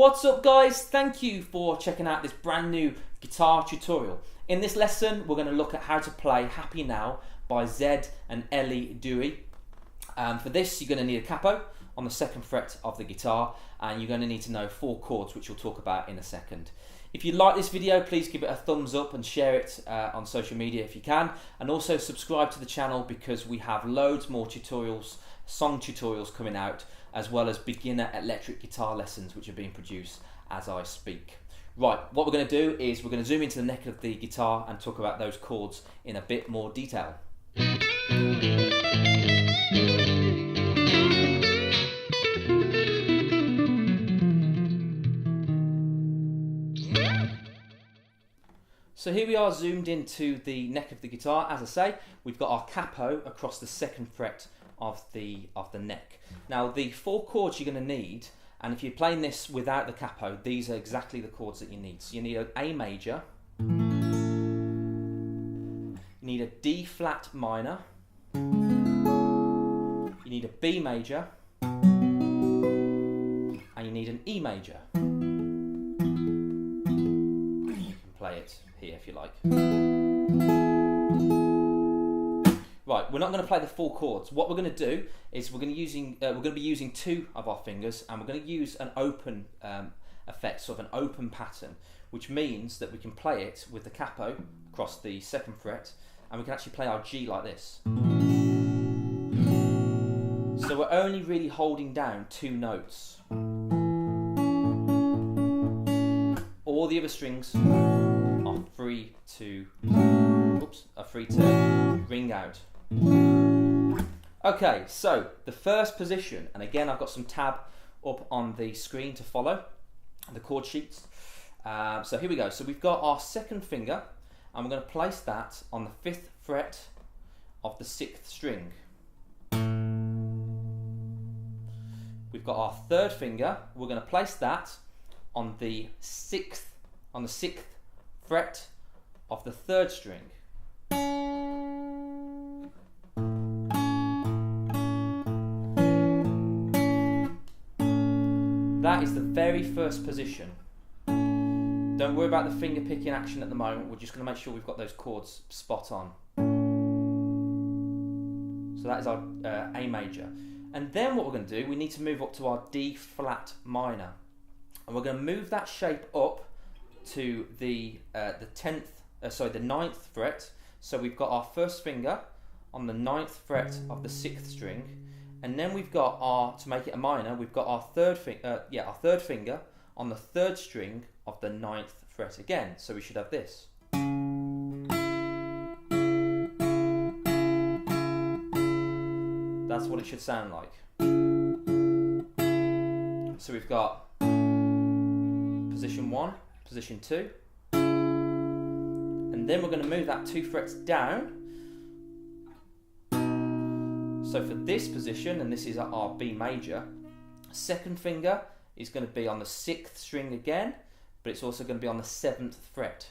What's up guys? Thank you for checking out this brand new guitar tutorial. In this lesson we're going to look at how to play Happy Now by Zedd and Elley Duhé. For this you're going to need a capo on the 2nd fret of the guitar, and you're going to need to know 4 chords, which we'll talk about in a second. If you like this video, please give it a thumbs up and share it on social media if you can, and also subscribe to the channel because we have loads more tutorials, song tutorials coming out, as well as beginner electric guitar lessons which are being produced as I speak. Right, what we're going to do is we're going to zoom into the neck of the guitar and talk about those chords in a bit more detail. So here we are zoomed into the neck of the guitar. As I say, we've got our capo across the 2nd fret of the neck. Now the 4 chords you're going to need, and if you're playing this without the capo, these are exactly the chords that you need. So you need an A major, you need a D flat minor, you need a B major, and you need an E major. You can play it here if you like. Right, we're not going to play the 4 chords. What we're going to do is we're going to be using 2 of our fingers, and we're going to use an open effect, sort of an open pattern, which means that we can play it with the capo across the 2nd fret, and we can actually play our G like this. So we're only really holding down 2 notes. All the other strings are free to ring out. Okay, so the first position, and again I've got some tab up on the screen to follow the chord sheets. So here we go. So we've got our 2nd finger, and we're going to place that on the 5th fret of the 6th string. We've got our 3rd finger. We're going to place that on the 6th fret of the 3rd string. That is the very first position. Don't worry about the finger picking action at the moment. We're just going to make sure we've got those chords spot on. So that is our A major. And then what we're going to do, we need to move up to our D flat minor. And we're going to move that shape up to the 9th fret. So we've got our 1st finger on the 9th fret of the 6th string. And then we've got to make it a minor, we've got our 3rd finger on the 3rd string of the 9th fret again. So we should have this. That's what it should sound like. So we've got position 1, position 2, and then we're going to move that 2 frets down. So for this position, and this is our B major, 2nd finger is going to be on the 6th string again, but it's also going to be on the 7th fret.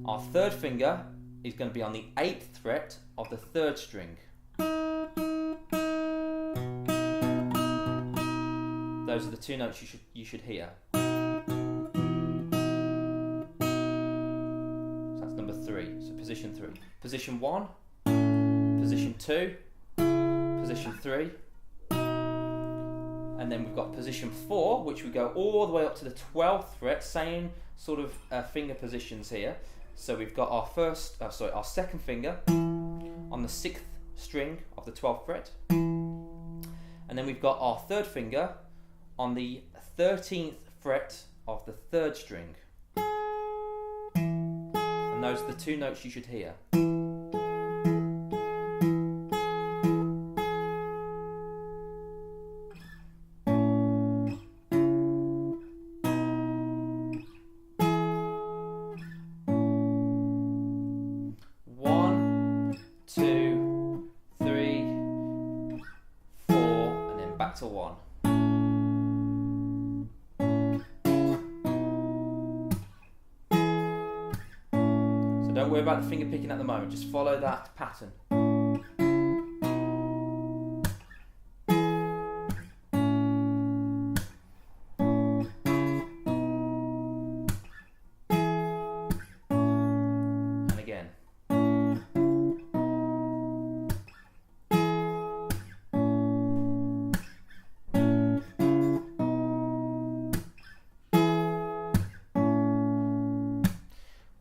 Our 3rd finger is going to be on the 8th fret of the 3rd string. Those are the 2 notes you should hear. So that's number 3. So position 3. Position 1. Position 2, position 3, and then we've got position 4, which we go all the way up to the 12th fret, same sort of finger positions here. So we've got our 2nd finger on the 6th string of the 12th fret, and then we've got our 3rd finger on the 13th fret of the 3rd string, and those are the 2 notes you should hear. Back to 1. So don't worry about the finger picking at the moment, just follow that pattern.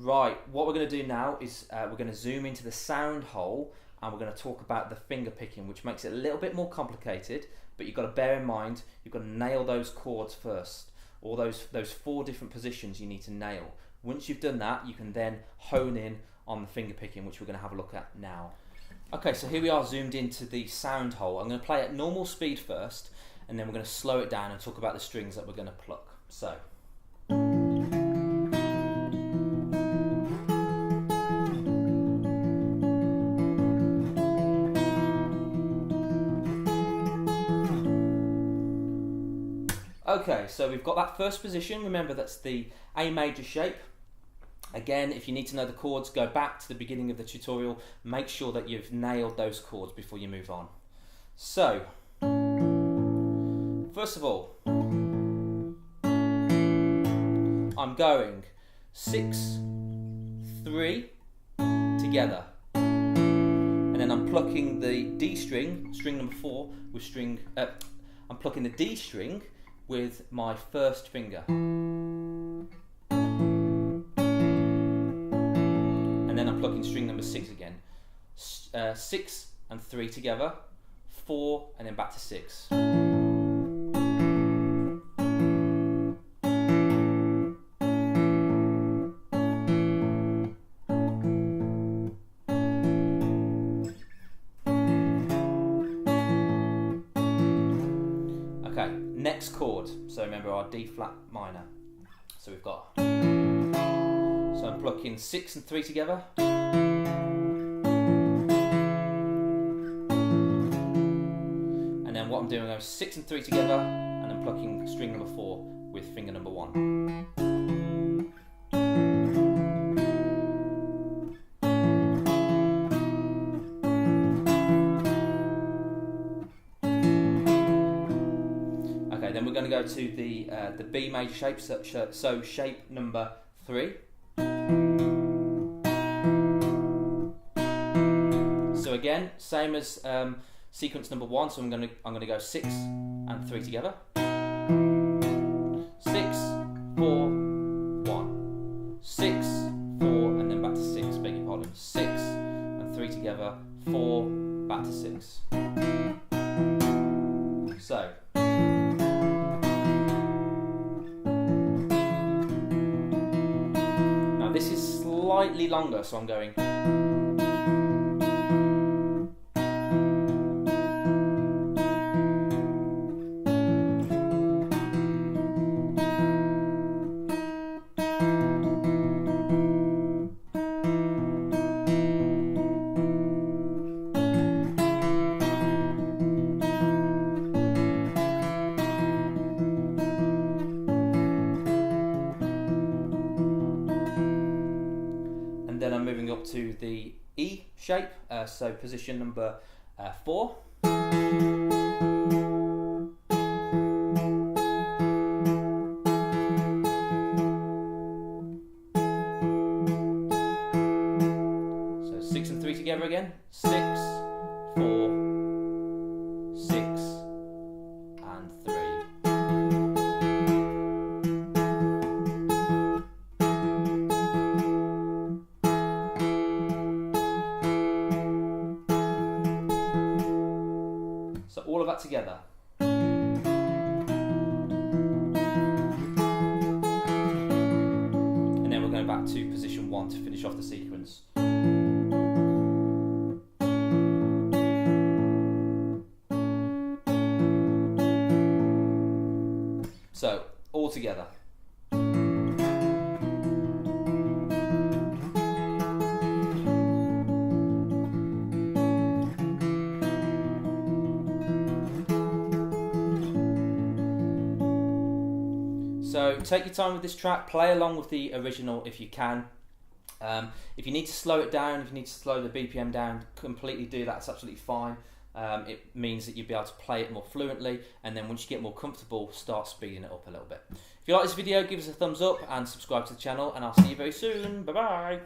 Right, what we're going to do now is we're going to zoom into the sound hole, and we're going to talk about the finger picking, which makes it a little bit more complicated, but you've got to bear in mind, you've got to nail those chords first. All those 4 different positions you need to nail. Once you've done that, you can then hone in on the finger picking, which we're going to have a look at now. Okay, so here we are zoomed into the sound hole. I'm going to play at normal speed first, and then we're going to slow it down and talk about the strings that we're going to pluck. So. Okay, so we've got that first position. Remember, that's the A major shape. Again, if you need to know the chords, go back to the beginning of the tutorial. Make sure that you've nailed those chords before you move on. So, first of all, I'm going 6, 3 together. And then I'm plucking the D string, string number 4, with string, I'm plucking the D string with my first finger. And then I'm plucking string number 6 again. 6 and 3 together, 4 and then back to 6. Okay, next chord. So remember our D flat minor. So we've got, so I'm plucking 6 and 3 together. And then what I'm doing, I'm 6 and 3 together, and I'm plucking string number 4 with finger number 1. Then we're going to go to the B major shape, so shape number 3. So again, same as sequence number 1. So I'm going to go 6 and 3 together. 6, 4, 1, 6, 4, and then back to 6. Beg your pardon. 6 and 3 together. 4, back to 6. So. This is slightly longer, so I'm going. And then I'm moving up to the E shape, so position number 4. So 6 and 3 together again. 6, 4, 6, and 3. So all of that together. And then we're going back to position 1 to finish off the sequence. So all together. So take your time with this track, play along with the original if you can. If you need to slow it down, if you need to slow the BPM down, completely do that, it's absolutely fine. It means that you'll be able to play it more fluently, and then once you get more comfortable, start speeding it up a little bit. If you like this video, give us a thumbs up and subscribe to the channel, and I'll see you very soon. Bye bye.